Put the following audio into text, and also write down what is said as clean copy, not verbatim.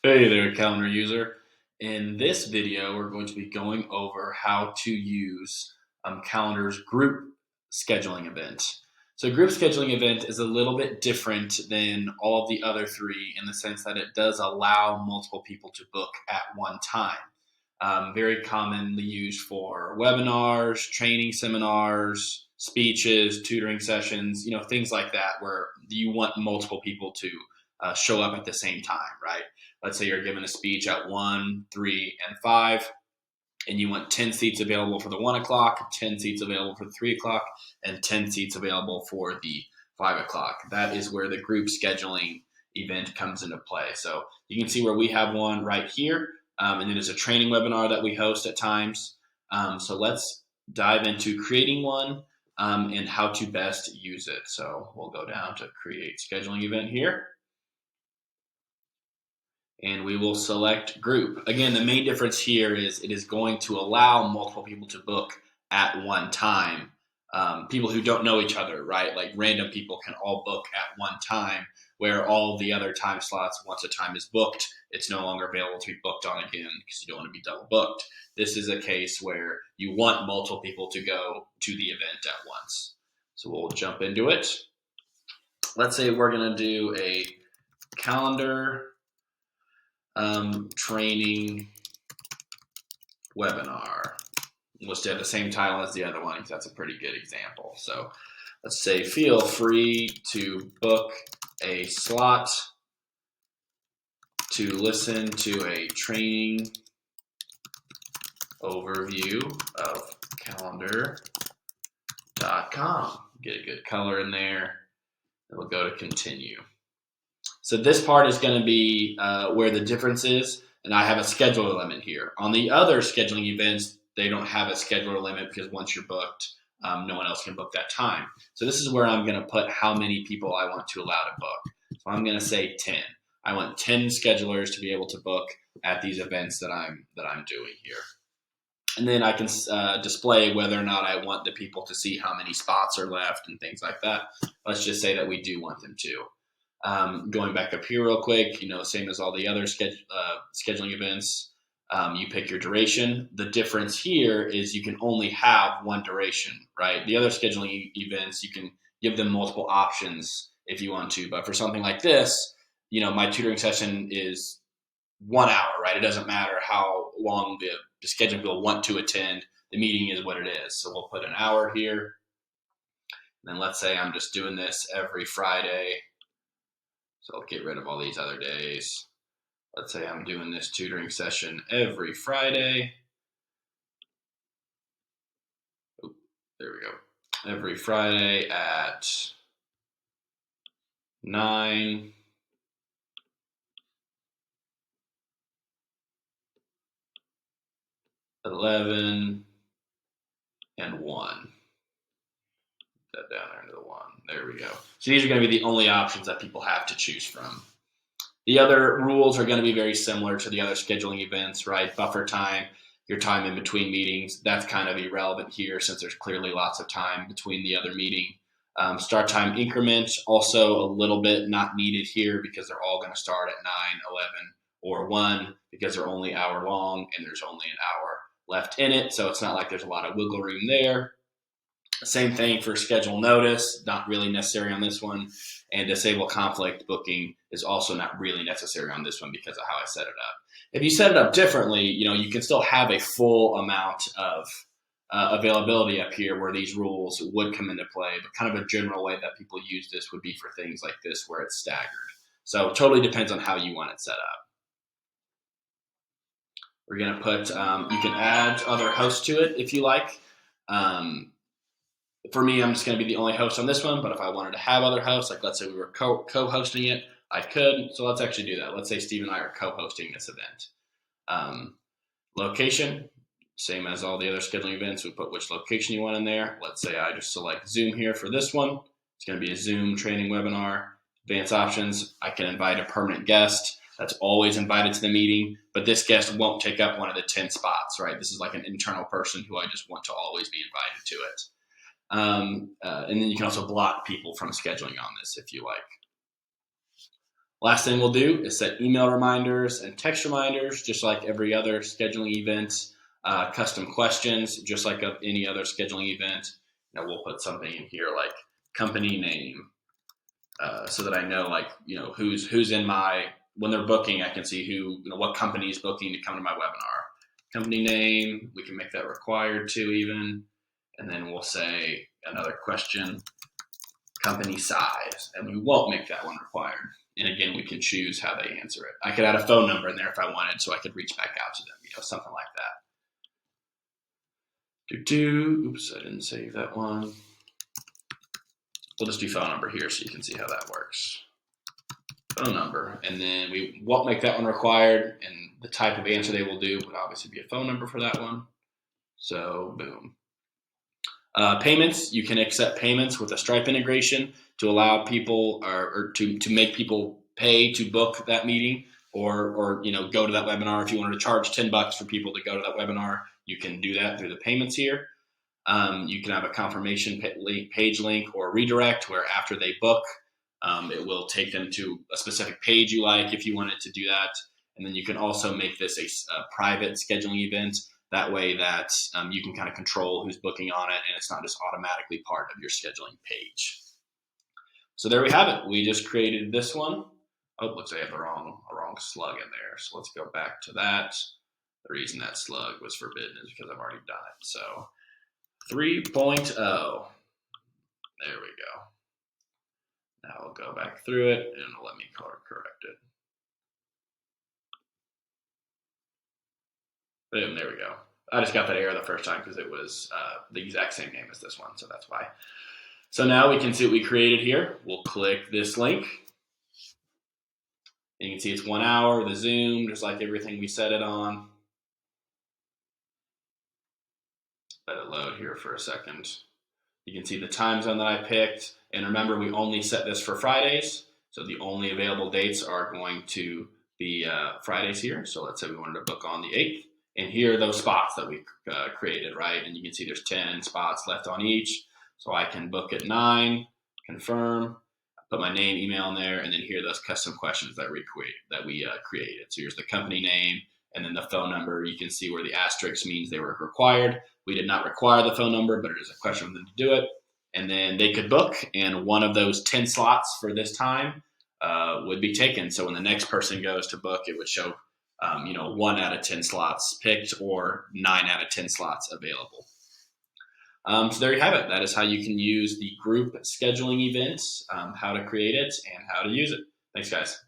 Hey there, calendar user. In this video, we're going to be going over how to use Calendar's group scheduling event. So group scheduling event is a little bit different than all of the other three in the sense that it does allow multiple people to book at one time. Very commonly used for webinars, training seminars, speeches, tutoring sessions, things like that where you want multiple people to show up at the same time, right? Let's say you're giving a speech at 1, 3, and 5, and you want 10 seats available for the 1 o'clock, 10 seats available for the 3 o'clock, and 10 seats available for the 5 o'clock. That is where the group scheduling event comes into play. So you can see where we have one right here, and it is a training webinar that we host at times. So let's dive into creating one and how to best use it. So we'll go down to create scheduling event here, and we will select group. Again, the main difference here is it is going to allow multiple people to book at one time. People who don't know each other, right? Like random people can all book at one time, where all the other time slots, once a time is booked, it's no longer available to be booked on again because you don't want to be double booked. This is a case where you want multiple people to go to the event at once. So we'll jump into it. Let's say we're going to do a calendar training webinar. We'll still have the same title as the other one because that's a pretty good example. So let's say feel free to book a slot to listen to a training overview of calendar.com. Get a good color in there, and we'll go to continue. So this part is going to be where the difference is, and I have a scheduler limit here. On the other scheduling events, they don't have a scheduler limit because once you're booked, no one else can book that time. So this is where I'm going to put how many people I want to allow to book. So I'm going to say 10. I want 10 schedulers to be able to book at these events that I'm doing here. And then I can display whether or not I want the people to see how many spots are left and things like that. Let's just say that we do want them to. Going back up here real quick, same as all the other scheduling events, you pick your duration. The difference here is you can only have one duration, right? The other scheduling events, you can give them multiple options if you want to. But for something like this, my tutoring session is 1 hour, right? It doesn't matter how long the scheduling people want to attend. The meeting is what it is. So we'll put an hour here. And then let's say I'm just doing this every Friday. So I'll get rid of all these other days. Let's say I'm doing this tutoring session every Friday. Oh, there we go. Every Friday at 9, 11, and 1. That down there into the 1. There we go. So these are going to be the only options that people have to choose from. The other rules are going to be very similar to the other scheduling events, right? Buffer time, your time in between meetings, that's kind of irrelevant here since there's clearly lots of time between the other meeting. Start time increment, also a little bit not needed here because they're all going to start at 9, 11, or 1 because they're only hour long and there's only an hour left in it. So it's not like there's a lot of wiggle room there. Same thing for schedule notice, not really necessary on this one. And disable conflict booking is also not really necessary on this one because of how I set it up. If you set it up differently, you can still have a full amount of availability up here where these rules would come into play. But kind of a general way that people use this would be for things like this where it's staggered. So it totally depends on how you want it set up. We're going to put, you can add other hosts to it if you like. For me, I'm just going to be the only host on this one, but if I wanted to have other hosts, like let's say we were co-hosting it, I could. So let's actually do that. Let's say Steve and I are co-hosting this event. Location, same as all the other scheduling events. We put which location you want in there. Let's say I just select Zoom here for this one. It's going to be a Zoom training webinar. Advanced options, I can invite a permanent guest that's always invited to the meeting, but this guest won't take up one of the 10 spots, right? This is like an internal person who I just want to always be invited to it. And then you can also block people from scheduling on this if you like. Last thing we'll do is set email reminders and text reminders, just like every other scheduling event. Custom questions, just like any other scheduling event. We'll put something in here like company name, so that I know, like, who's in my, when they're booking, I can see who, what company is booking to come to my webinar. Company name, we can make that required too, even. And then we'll say another question, company size, and we won't make that one required. And again, we can choose how they answer it. I could add a phone number in there if I wanted, so I could reach back out to them, something like that. Oops, I didn't save that one. We'll just do phone number here so you can see how that works. Phone number, and then we won't make that one required, and the type of answer they will do would obviously be a phone number for that one. So boom. Payments, you can accept payments with a Stripe integration to allow people or to make people pay to book that meeting, or go to that webinar. If you wanted to charge $10 for people to go to that webinar, you can do that through the payments here. You can have a confirmation page link or redirect where after they book, it will take them to a specific page you like if you wanted to do that. And then you can also make this a private scheduling event. That way that you can kind of control who's booking on it, and it's not just automatically part of your scheduling page. So there we have it. We just created this one. Oh, looks like I have a wrong slug in there. So let's go back to that. The reason that slug was forbidden is because I've already done it. So 3.0. There we go. Now I'll go back through it and it'll let me color correct it. Boom, there we go. I just got that error the first time because it was the exact same name as this one, so that's why. So now we can see what we created here. We'll click this link. And you can see it's 1 hour, the Zoom, just like everything we set it on. Let it load here for a second. You can see the time zone that I picked. And remember, we only set this for Fridays. So the only available dates are going to be Fridays here. So let's say we wanted to book on the 8th. And here are those spots that we created, right? And you can see there's 10 spots left on each. So I can book at 9, confirm, put my name, email in there, and then here are those custom questions that we created. So here's the company name, and then the phone number. You can see where the asterisk means they were required. We did not require the phone number, but it is a question for them to do it. And then they could book, and one of those 10 slots for this time would be taken. So when the next person goes to book, it would show 1 out of 10 slots picked or 9 out of 10 slots available. So there you have it. That is how you can use the group scheduling events, how to create it and how to use it. Thanks, guys.